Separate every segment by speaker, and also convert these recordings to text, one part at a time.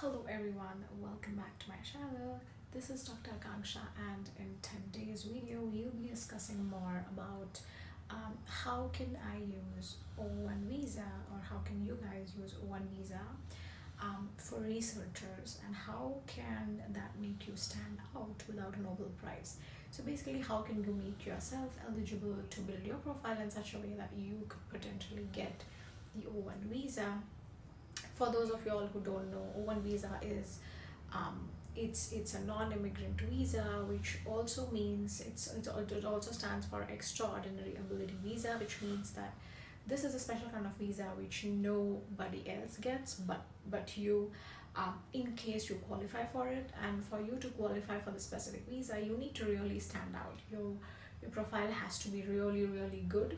Speaker 1: Hello everyone, welcome back to my channel. This is Dr. Akanksha, and in today's video we'll be discussing more about how can I use O1 visa, or how can you guys use O1 visa for researchers, and how can that make you stand out without a Nobel Prize. So basically, how can you make yourself eligible to build your profile in such a way that you could potentially get the O1 visa. For those of you all who don't know, O1 visa is it's a non-immigrant visa, which also means it also stands for extraordinary ability visa, which means that this is a special kind of visa which nobody else gets but you, in case you qualify for it. And for you to qualify for the specific visa, you need to really stand out. Your profile has to be really good.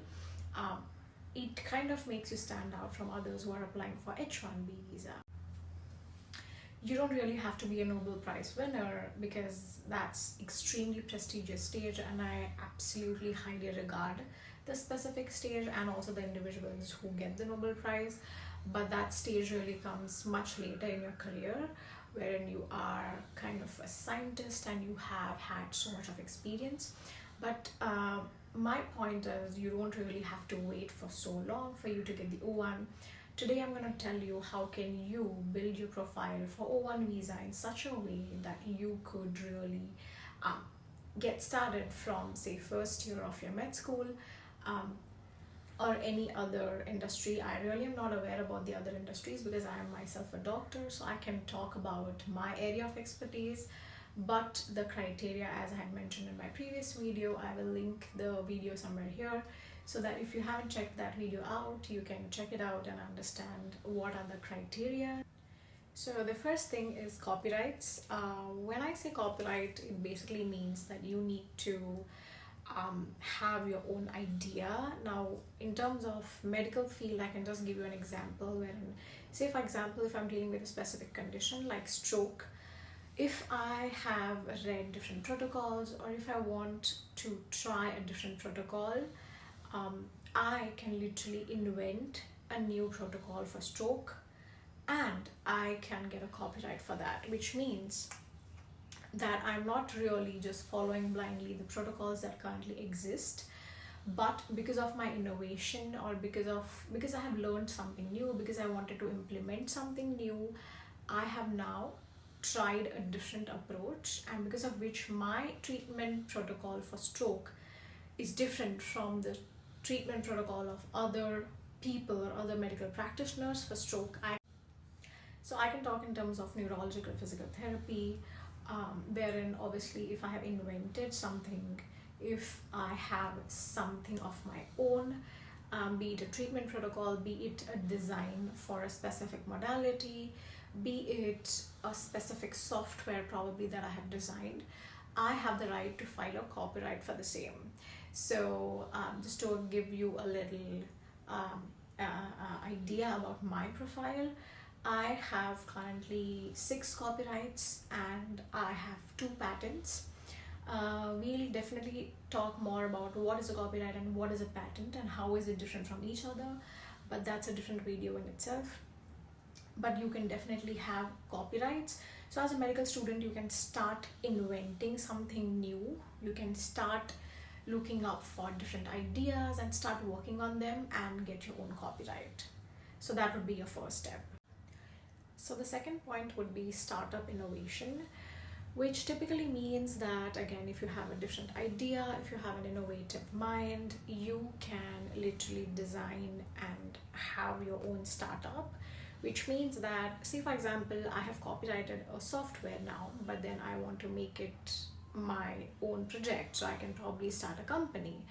Speaker 1: It kind of makes you stand out from others who are applying for H1B visa. You don't really have to be a Nobel Prize winner, because that's extremely prestigious stage, and I absolutely highly regard the specific stage and also the individuals who get the Nobel Prize. But that stage really comes much later in your career, wherein you are kind of a scientist and you have had so much of experience. But my point is, you don't really have to wait for so long for you to get the O1. Today I'm going to tell you how can you build your profile for O1 visa in such a way that you could really get started from, say, first year of your med school, or any other industry. I really am not aware about the other industries because I am myself a doctor, so I can talk about my area of expertise. But the criteria, as I had mentioned in my previous video, I will link the video somewhere here, so that if you haven't checked that video out, you can check it out and understand what are the criteria. So the first thing is copyrights. When I say copyright, it basically means that you need to have your own idea. Now, in terms of medical field, I can just give you an example wherein, say for example, if I'm dealing with a specific condition like stroke, if I have read different protocols, or if I want to try a different protocol, I can literally invent a new protocol for stroke, and I can get a copyright for that, which means that I'm not really just following blindly the protocols that currently exist, but because of my innovation, or because I have learned something new, because I wanted to implement something new, I have now tried a different approach, and because of which my treatment protocol for stroke is different from the treatment protocol of other people or other medical practitioners for stroke. So I can talk in terms of neurological physical therapy, wherein obviously if I have invented something, if I have something of my own, be it a treatment protocol, be it a design for a specific modality, be it a specific software probably that I have designed, I have the right to file a copyright for the same. So just to give you a little idea about my profile, I have currently 6 copyrights and I have 2 patents. We'll definitely talk more about what is a copyright and what is a patent and how is it different from each other, but that's a different video in itself. But you can definitely have copyrights. So as a medical student, you can start inventing something new. You can start looking up for different ideas and start working on them and get your own copyright. So that would be your first step. So the second point would be startup innovation, which typically means that, again, if you have a different idea, if you have an innovative mind, you can literally design and have your own startup, which means that, say for example, I have copyrighted a software now, but then I want to make it my own project. So I can probably start a company,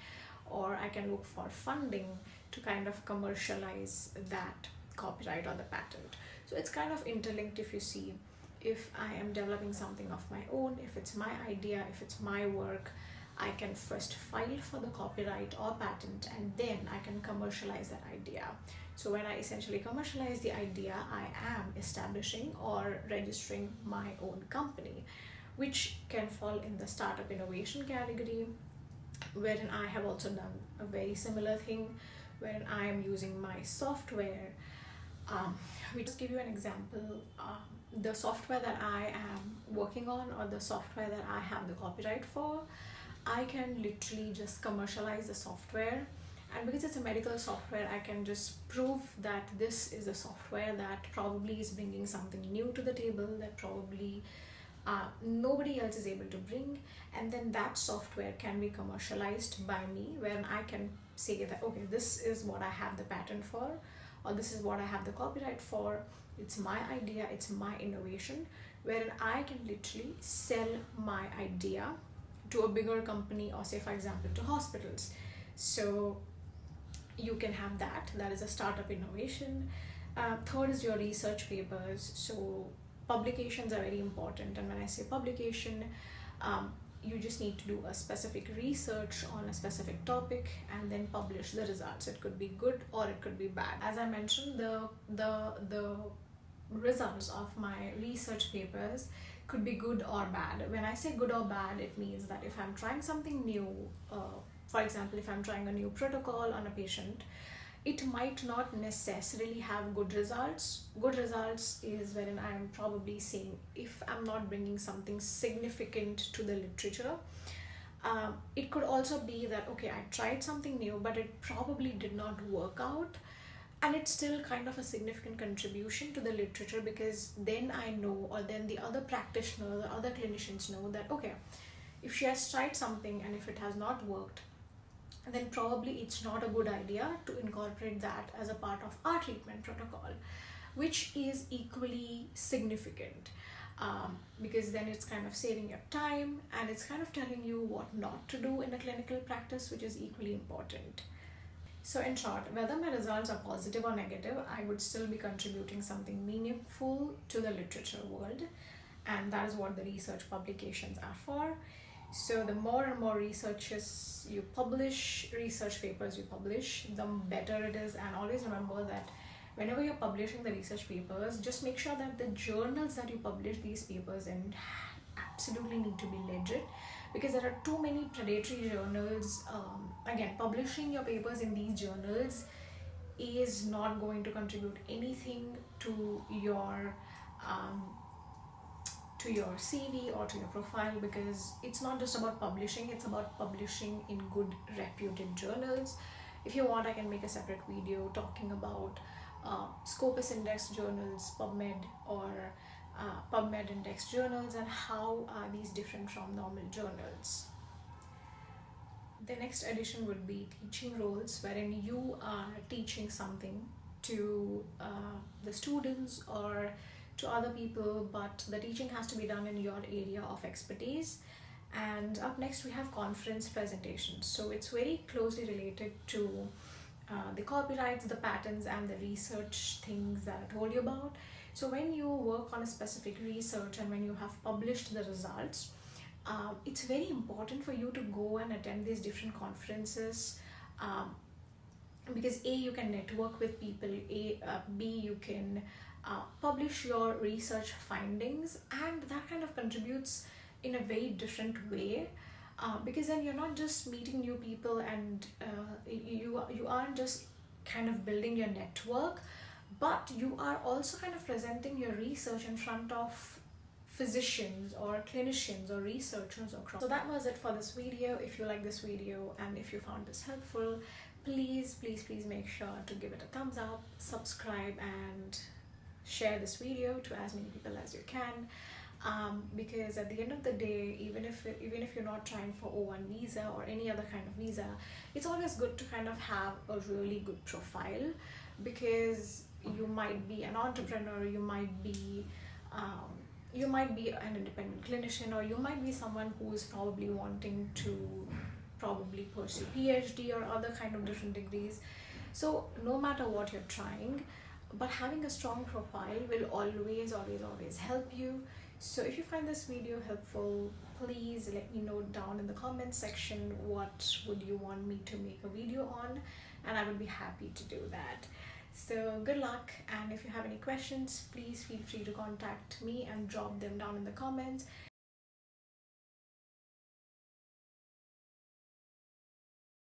Speaker 1: or I can look for funding to kind of commercialize that copyright or the patent. So it's kind of interlinked. If you see, if I am developing something of my own, if it's my idea, if it's my work, I can first file for the copyright or patent, and then I can commercialize that idea. So when I essentially commercialize the idea, I am establishing or registering my own company, which can fall in the startup innovation category, wherein I have also done a very similar thing, wherein I am using my software Um, we just give you an example. The software that I am working on, or the software that I have the copyright for, I can literally just commercialize the software, and because it's a medical software, I can just prove that this is a software that probably is bringing something new to the table that probably nobody else is able to bring, and then that software can be commercialized by me, where I can say that okay, this is what I have the patent for, or this is what I have the copyright for. It's my idea, it's my innovation, wherein I can literally sell my idea to a bigger company, or say for example to hospitals. So you can have that is a startup innovation. Third is your research papers. So publications are very important, and when I say publication, you just need to do a specific research on a specific topic and then publish the results. It could be good or it could be bad. As I mentioned, the results of my research papers could be good or bad. When I say good or bad, it means that if I'm trying something new, for example, if I'm trying a new protocol on a patient, it might not necessarily have good results. Good results is wherein I'm probably saying, if I'm not bringing something significant to the literature. It could also be that, okay, I tried something new, but it probably did not work out. And it's still kind of a significant contribution to the literature, because then I know, or then the other practitioners or other clinicians know that, okay, if she has tried something and if it has not worked, then probably it's not a good idea to incorporate that as a part of our treatment protocol, which is equally significant, because then it's kind of saving your time and it's kind of telling you what not to do in a clinical practice, which is equally important. So in short, whether my results are positive or negative, I would still be contributing something meaningful to the literature world, and that is what the research publications are for. So the more and more research papers you publish, the better it is. And always remember that whenever you're publishing the research papers, just make sure that the journals that you publish these papers in absolutely need to be legit, because there are too many predatory journals. Again, publishing your papers in these journals is not going to contribute anything to your CV or to your profile, because it's not just about publishing, it's about publishing in good reputed journals. If you want, I can make a separate video talking about Scopus Index journals, PubMed, or PubMed Index journals, and how are these different from normal journals. The next addition would be teaching roles, wherein you are teaching something to the students or to other people, but the teaching has to be done in your area of expertise. And up next we have conference presentations. So it's very closely related to the copyrights, the patents, and the research things that I told you about. So when you work on a specific research and when you have published the results, it's very important for you to go and attend these different conferences, because A, you can network with people, B, you can publish your research findings, and that kind of contributes in a very different way, because then you're not just meeting new people, and you aren't just kind of building your network, but you are also kind of presenting your research in front of physicians or clinicians or researchers across. So that was it for this video. If you like this video and if you found this helpful, please make sure to give it a thumbs up, subscribe, and share this video to as many people as you can, because at the end of the day, even if you're not trying for O1 visa or any other kind of visa, it's always good to kind of have a really good profile, because you might be an entrepreneur, you might be an independent clinician, or you might be someone who is probably wanting to pursue PhD or other kind of different degrees. So no matter what you're trying, but having a strong profile will always help you. So if you find this video helpful, please let me know down in the comment section what would you want me to make a video on, and I would be happy to do that. So good luck, and if you have any questions, please feel free to contact me and drop them down in the comments.